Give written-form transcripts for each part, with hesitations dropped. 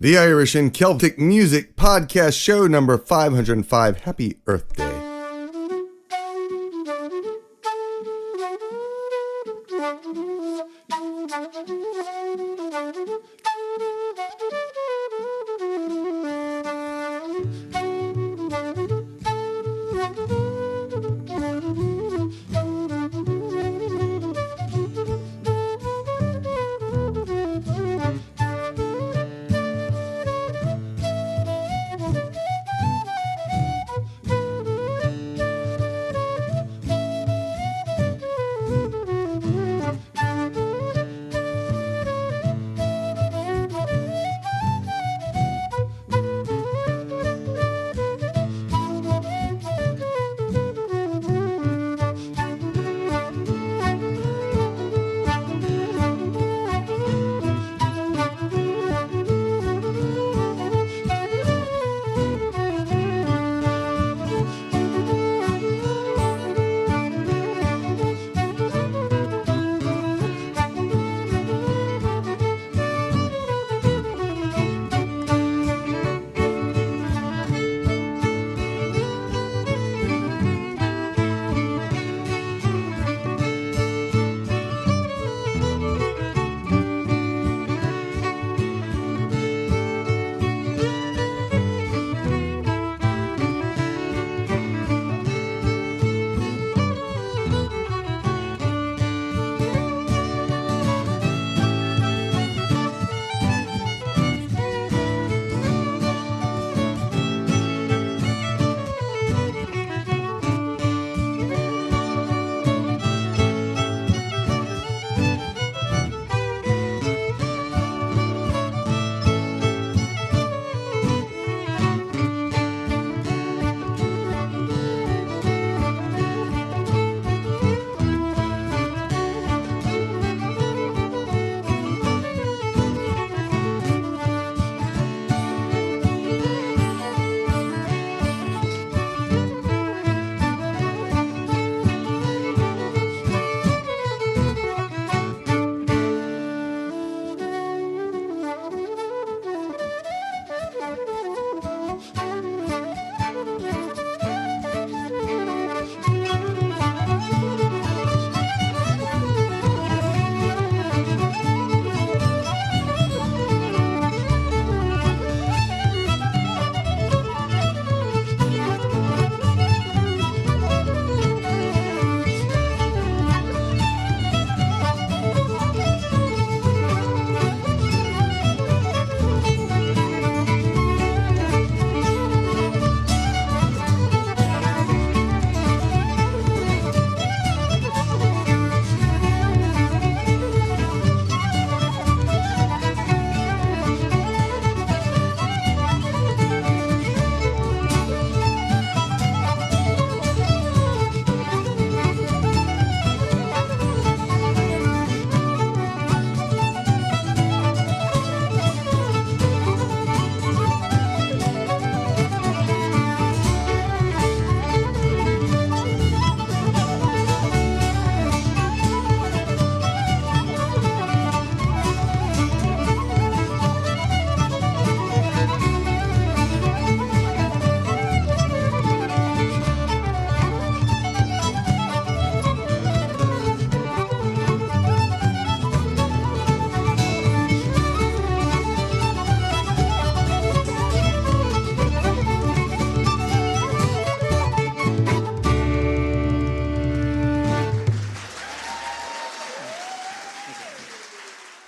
The Irish and Celtic Music Podcast, show number 505. Happy Earth Day.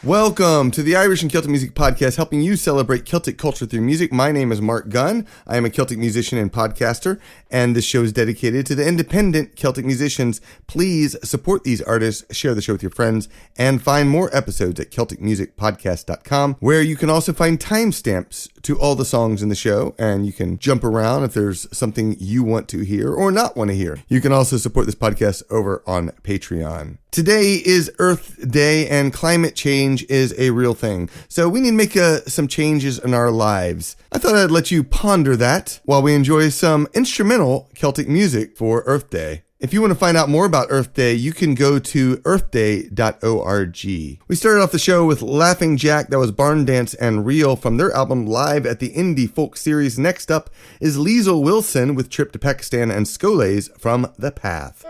Welcome to the Irish and Celtic Music Podcast, helping you celebrate Celtic culture through music. My name is Mark Gunn. I am a Celtic musician and podcaster, and this show is dedicated to the independent Celtic musicians. Please support these artists, share the show with your friends, and find more episodes at CelticMusicPodcast.com, where you can also find timestamps to all the songs in the show, and you can jump around if there's something you want to hear or not want to hear. You can also support this podcast over on Patreon. Today is Earth Day, and climate change is a real thing. So we need to make some changes in our lives. I thought I'd let you ponder that while we enjoy some instrumental Celtic music for Earth Day. If you want to find out more about Earth Day, you can go to earthday.org. We started off the show with Laughing Jack, that was Barndance and Reel from their album Live at the Indy Folk Series. Next up is Liesel Wilson with Trip to Pakistan and Scollay's From the Path.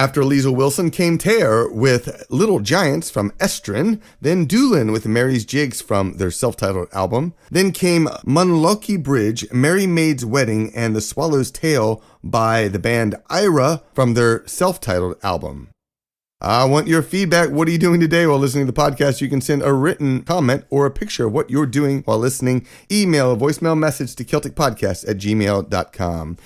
After Liesel Wilson came TEYR with Little Giants from Estren, then Doolin with Mary's Jigs from their self-titled album. Then came Munlochy Bridge, Merry Maid's Wedding, and The Swallow's Tale by the band Eira from their self-titled album. I want your feedback. What are you doing today while listening to the podcast? You can send a written comment or a picture of what you're doing while listening. Email a voicemail message to CelticPodcast@gmail.com.